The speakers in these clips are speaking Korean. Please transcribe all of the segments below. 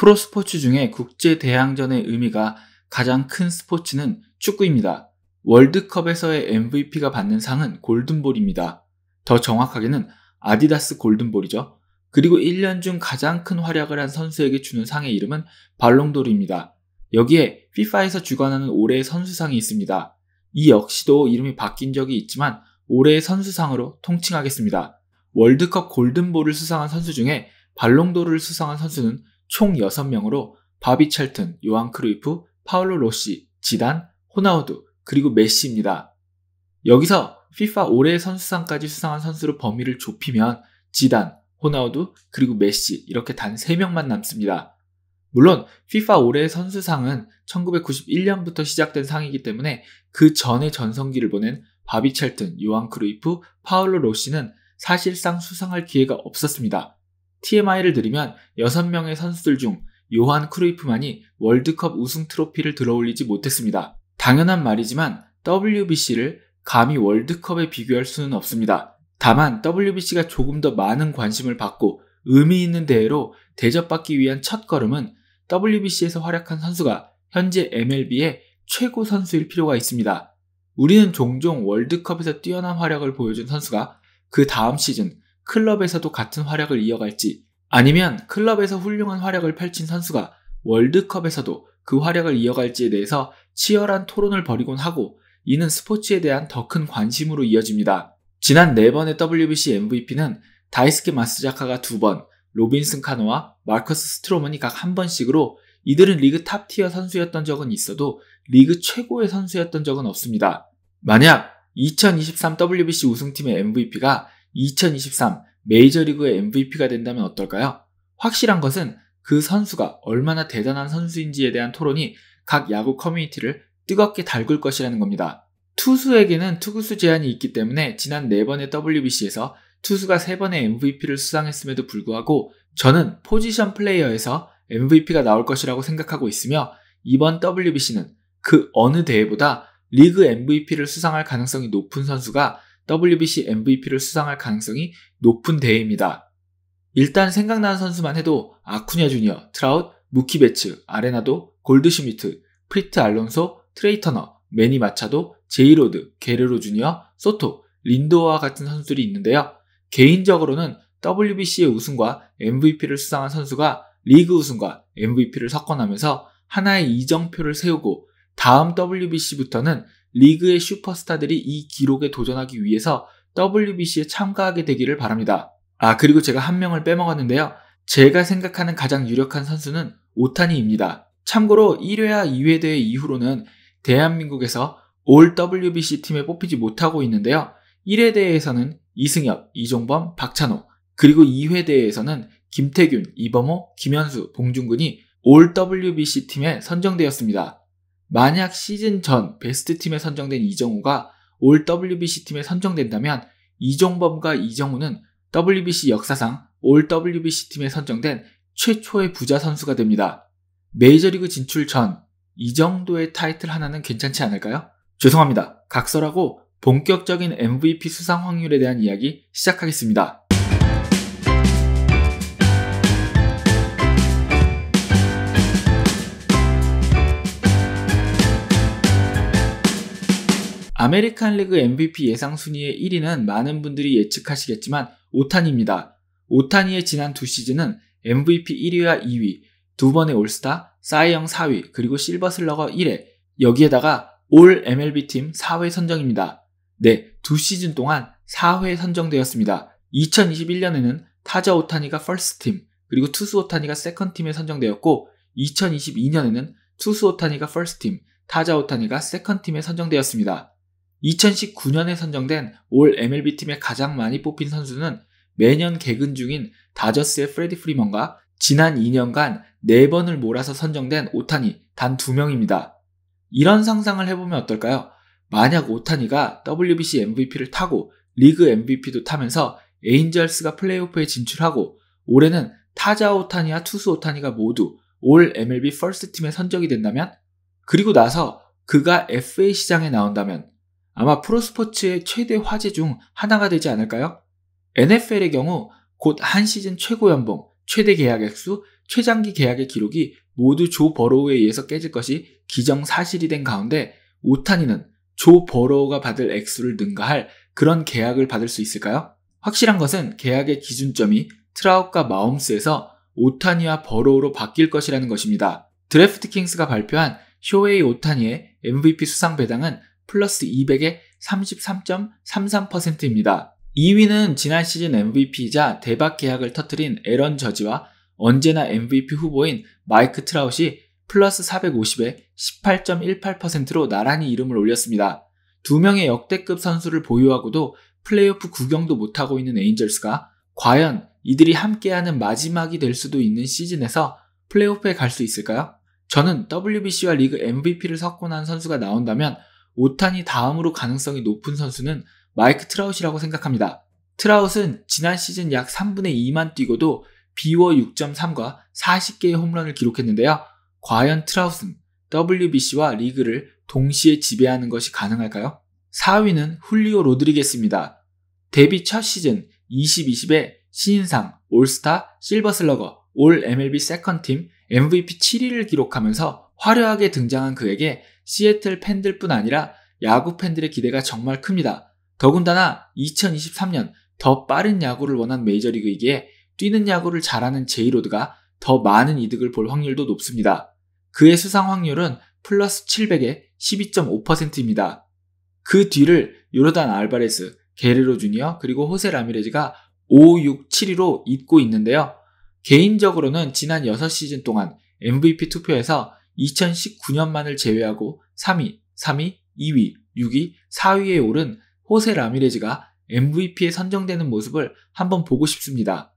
프로스포츠 중에 국제대항전의 의미가 가장 큰 스포츠는 축구입니다. 월드컵에서의 MVP가 받는 상은 골든볼입니다. 더 정확하게는 아디다스 골든볼이죠. 그리고 1년 중 가장 큰 활약을 한 선수에게 주는 상의 이름은 발롱도르입니다. 여기에 FIFA에서 주관하는 올해의 선수상이 있습니다. 이 역시도 이름이 바뀐 적이 있지만 올해의 선수상으로 통칭하겠습니다. 월드컵 골든볼을 수상한 선수 중에 발롱도르를 수상한 선수는 총 6명으로 바비 찰튼, 요한 크루이프, 파울로 로시, 지단, 호나우두, 그리고 메시입니다. 여기서 FIFA 올해의 선수상까지 수상한 선수로 범위를 좁히면 지단, 호나우두, 그리고 메시 이렇게 단 3명만 남습니다. 물론 FIFA 올해의 선수상은 1991년부터 시작된 상이기 때문에 그 전에 전성기를 보낸 바비 찰튼, 요한 크루이프, 파울로 로시는 사실상 수상할 기회가 없었습니다. TMI를 드리면 6명의 선수들 중 요한 크루이프만이 월드컵 우승 트로피를 들어올리지 못했습니다. 당연한 말이지만 WBC를 감히 월드컵에 비교할 수는 없습니다. 다만 WBC가 조금 더 많은 관심을 받고 의미 있는 대회로 대접받기 위한 첫걸음은 WBC에서 활약한 선수가 현재 MLB의 최고 선수일 필요가 있습니다. 우리는 종종 월드컵에서 뛰어난 활약을 보여준 선수가 그 다음 시즌 클럽에서도 같은 활약을 이어갈지, 아니면 클럽에서 훌륭한 활약을 펼친 선수가 월드컵에서도 그 활약을 이어갈지에 대해서 치열한 토론을 벌이곤 하고, 이는 스포츠에 대한 더 큰 관심으로 이어집니다. 지난 4번의 WBC MVP는 다이스케 마스자카가 2번, 로빈슨 카노와 마커스 스트로먼이 각 1번씩으로 이들은 리그 탑티어 선수였던 적은 있어도 리그 최고의 선수였던 적은 없습니다. 만약 2023 WBC 우승팀의 MVP가 2023 메이저리그의 MVP가 된다면 어떨까요? 확실한 것은 그 선수가 얼마나 대단한 선수인지에 대한 토론이 각 야구 커뮤니티를 뜨겁게 달굴 것이라는 겁니다. 투수에게는 투구수 제한이 있기 때문에 지난 4번의 WBC에서 투수가 3번의 MVP를 수상했음에도 불구하고 저는 포지션 플레이어에서 MVP가 나올 것이라고 생각하고 있으며, 이번 WBC는 그 어느 대회보다 리그 MVP를 수상할 가능성이 높은 선수가 WBC MVP를 수상할 가능성이 높은 대회입니다. 일단 생각나는 선수만 해도 아쿠냐 주니어, 트라웃, 무키 베츠, 아레나도, 골드슈미트, 프리트 알론소, 트레이 터너, 매니 마차도, 제이로드, 게레로 주니어, 소토, 린도어와 같은 선수들이 있는데요. 개인적으로는 WBC의 우승과 MVP를 수상한 선수가 리그 우승과 MVP를 석권하면서 하나의 이정표를 세우고, 다음 WBC부터는 리그의 슈퍼스타들이 이 기록에 도전하기 위해서 WBC에 참가하게 되기를 바랍니다. 그리고 제가 한 명을 빼먹었는데요. 제가 생각하는 가장 유력한 선수는 오타니입니다. 참고로 1회와 2회 대회 이후로는 대한민국에서 올 WBC 팀에 뽑히지 못하고 있는데요. 1회 대회에서는 이승엽, 이종범, 박찬호, 그리고 2회 대회에서는 김태균, 이범호, 김현수, 봉중근이 올 WBC 팀에 선정되었습니다. 만약 시즌 전 베스트 팀에 선정된 이정우가 올 WBC 팀에 선정된다면 이종범과 이정우는 WBC 역사상 올 WBC 팀에 선정된 최초의 부자 선수가 됩니다. 메이저리그 진출 전 이 정도의 타이틀 하나는 괜찮지 않을까요? 죄송합니다. 각설하고 본격적인 MVP 수상 확률에 대한 이야기 시작하겠습니다. 아메리칸 리그 MVP 예상 순위의 1위는 많은 분들이 예측하시겠지만 오타니입니다. 오타니의 지난 2시즌은 MVP 1위와 2위, 2번의 올스타, 사이영 4위, 그리고 실버슬러거 1회, 여기에다가 올 MLB팀 4회 선정입니다. 네, 2시즌 동안 4회 선정되었습니다. 2021년에는 타자 오타니가 퍼스트팀, 그리고 투수 오타니가 세컨팀에 선정되었고, 2022년에는 투수 오타니가 퍼스트팀, 타자 오타니가 세컨팀에 선정되었습니다. 2019년에 선정된 올 MLB팀에 가장 많이 뽑힌 선수는 매년 개근 중인 다저스의 프레디 프리먼과 지난 2년간 4번을 몰아서 선정된 오타니 단 2명입니다. 이런 상상을 해보면 어떨까요? 만약 오타니가 WBC MVP를 타고 리그 MVP도 타면서 에인절스가 플레이오프에 진출하고 올해는 타자 오타니와 투수 오타니가 모두 올 MLB 퍼스트팀에 선정이 된다면, 그리고 나서 그가 FA 시장에 나온다면 아마 프로스포츠의 최대 화제 중 하나가 되지 않을까요? NFL의 경우 곧 한 시즌 최고 연봉, 최대 계약 액수, 최장기 계약의 기록이 모두 조 버로우에 의해서 깨질 것이 기정사실이 된 가운데 오타니는 조 버로우가 받을 액수를 능가할 그런 계약을 받을 수 있을까요? 확실한 것은 계약의 기준점이 트라웃과 마홈스에서 오타니와 버로우로 바뀔 것이라는 것입니다. 드래프트킹스가 발표한 쇼헤이 오타니의 MVP 수상 배당은 플러스 200에 33.33%입니다. 2위는 지난 시즌 MVP이자 대박 계약을 터뜨린 에런 저지와 언제나 MVP 후보인 마이크 트라웃이 플러스 450에 18.18%로 나란히 이름을 올렸습니다. 두 명의 역대급 선수를 보유하고도 플레이오프 구경도 못하고 있는 에인절스가 과연 이들이 함께하는 마지막이 될 수도 있는 시즌에서 플레이오프에 갈 수 있을까요? 저는 WBC와 리그 MVP를 석권한 선수가 나온다면 오타니 다음으로 가능성이 높은 선수는 마이크 트라웃이라고 생각합니다. 트라웃은 지난 시즌 약 3분의 2만 뛰고도 비워 6.3과 40개의 홈런을 기록했는데요. 과연 트라웃은 WBC와 리그를 동시에 지배하는 것이 가능할까요? 4위는 훌리오 로드리게스입니다. 데뷔 첫 시즌 20-20에 신인상, 올스타, 실버슬러거, 올 MLB 세컨팀, MVP 7위를 기록하면서 화려하게 등장한 그에게 시애틀 팬들뿐 아니라 야구 팬들의 기대가 정말 큽니다. 더군다나 2023년 더 빠른 야구를 원한 메이저리그이기에 뛰는 야구를 잘하는 제이로드가 더 많은 이득을 볼 확률도 높습니다. 그의 수상 확률은 플러스 700에 12.5%입니다. 그 뒤를 요르단 알바레스, 게레로 주니어 그리고 호세 라미레즈가 5, 6, 7위로 잇고 있는데요. 개인적으로는 지난 6시즌 동안 MVP 투표에서 2019년만을 제외하고 3위, 2위, 6위, 4위에 오른 호세 라미레즈가 MVP에 선정되는 모습을 한번 보고 싶습니다.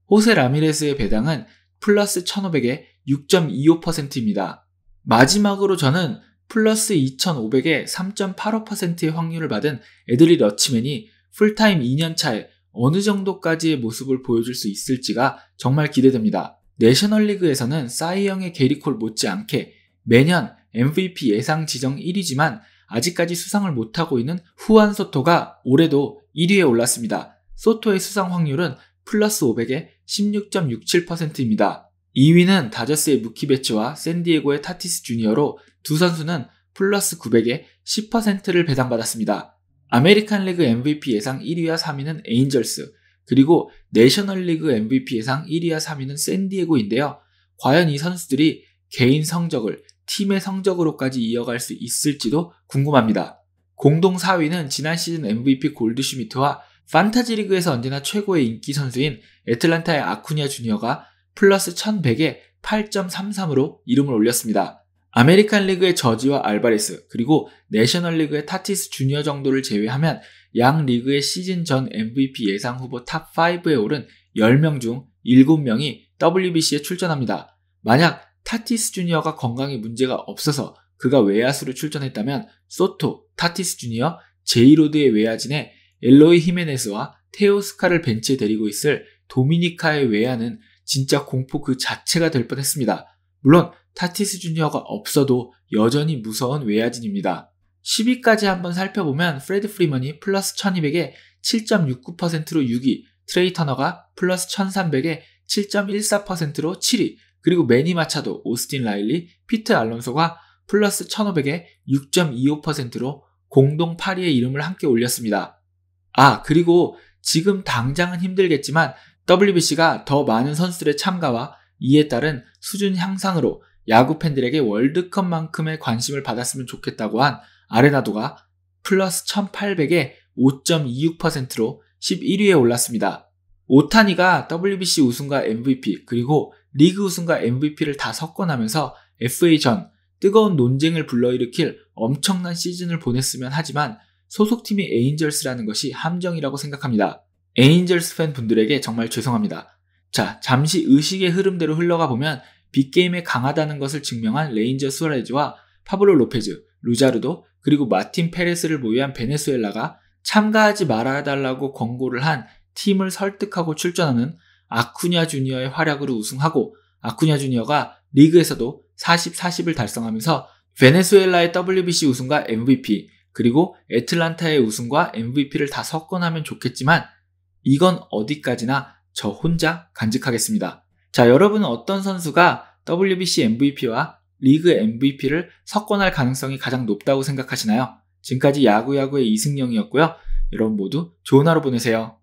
호세 라미레스의 배당은 플러스 1500에 6.25%입니다. 마지막으로 저는 플러스 2500에 3.85%의 확률을 받은 애들리 러치맨이 풀타임 2년차에 어느 정도까지의 모습을 보여줄 수 있을지가 정말 기대됩니다. 내셔널리그에서는 사이영의 게리콜 못지않게 매년 MVP 예상 지정 1위지만 아직까지 수상을 못하고 있는 후안 소토가 올해도 1위에 올랐습니다. 소토의 수상 확률은 플러스 500에 16.67%입니다. 2위는 다저스의 무키 베츠와 샌디에고의 타티스 주니어로 두 선수는 플러스 900에 10%를 배당받았습니다. 아메리칸 리그 MVP 예상 1위와 3위는 에인절스, 그리고 내셔널리그 MVP 예상 1위와 3위는 샌디에고인데요. 과연 이 선수들이 개인 성적을 팀의 성적으로까지 이어갈 수 있을지도 궁금합니다. 공동 4위는 지난 시즌 MVP 골드슈미트와 판타지 리그에서 언제나 최고의 인기 선수인 애틀란타의 아쿠냐 주니어가 플러스 1100에 8.33으로 이름을 올렸습니다. 아메리칸 리그의 저지와 알바레스, 그리고 내셔널리그의 타티스 주니어 정도를 제외하면 양 리그의 시즌 전 MVP 예상 후보 탑 5에 오른 10명 중 7명이 WBC에 출전합니다. 만약 타티스 주니어가 건강에 문제가 없어서 그가 외야수로 출전했다면 소토, 타티스 주니어, 제이로드의 외야진에 엘로이 히메네스와 테오스카를 벤치에 데리고 있을 도미니카의 외야는 진짜 공포 그 자체가 될 뻔했습니다. 물론 타티스 주니어가 없어도 여전히 무서운 외야진입니다. 10위까지 한번 살펴보면 프레드 프리먼이 플러스 1200에 7.69%로 6위, 트레이 터너가 플러스 1300에 7.14%로 7위, 그리고 매니 마차도, 오스틴 라일리, 피트 알론소가 플러스 1500에 6.25%로 공동 8위의 이름을 함께 올렸습니다. 그리고 지금 당장은 힘들겠지만 WBC가 더 많은 선수들의 참가와 이에 따른 수준 향상으로 야구 팬들에게 월드컵만큼의 관심을 받았으면 좋겠다고 한 아레나도가 플러스 1800에 5.26%로 11위에 올랐습니다. 오타니가 WBC 우승과 MVP 그리고 리그 우승과 MVP를 다 석권하면서 FA 전 뜨거운 논쟁을 불러일으킬 엄청난 시즌을 보냈으면 하지만 소속팀이 에인절스라는 것이 함정이라고 생각합니다. 에인절스 팬분들에게 정말 죄송합니다. 자, 잠시 의식의 흐름대로 흘러가 보면 빅게임에 강하다는 것을 증명한 레인저 수아레즈와 파블로 로페즈, 루자르도 그리고 마틴 페레스를 보유한 베네수엘라가 참가하지 말아달라고 권고를 한 팀을 설득하고 출전하는 아쿠냐 주니어의 활약으로 우승하고 아쿠냐 주니어가 리그에서도 40-40을 달성하면서 베네수엘라의 WBC 우승과 MVP 그리고 애틀란타의 우승과 MVP를 다 석권하면 좋겠지만 이건 어디까지나 저 혼자 간직하겠습니다. 자, 여러분은 어떤 선수가 WBC MVP와 리그 MVP를 석권할 가능성이 가장 높다고 생각하시나요? 지금까지 야구야구의 이승영이었고요. 여러분 모두 좋은 하루 보내세요.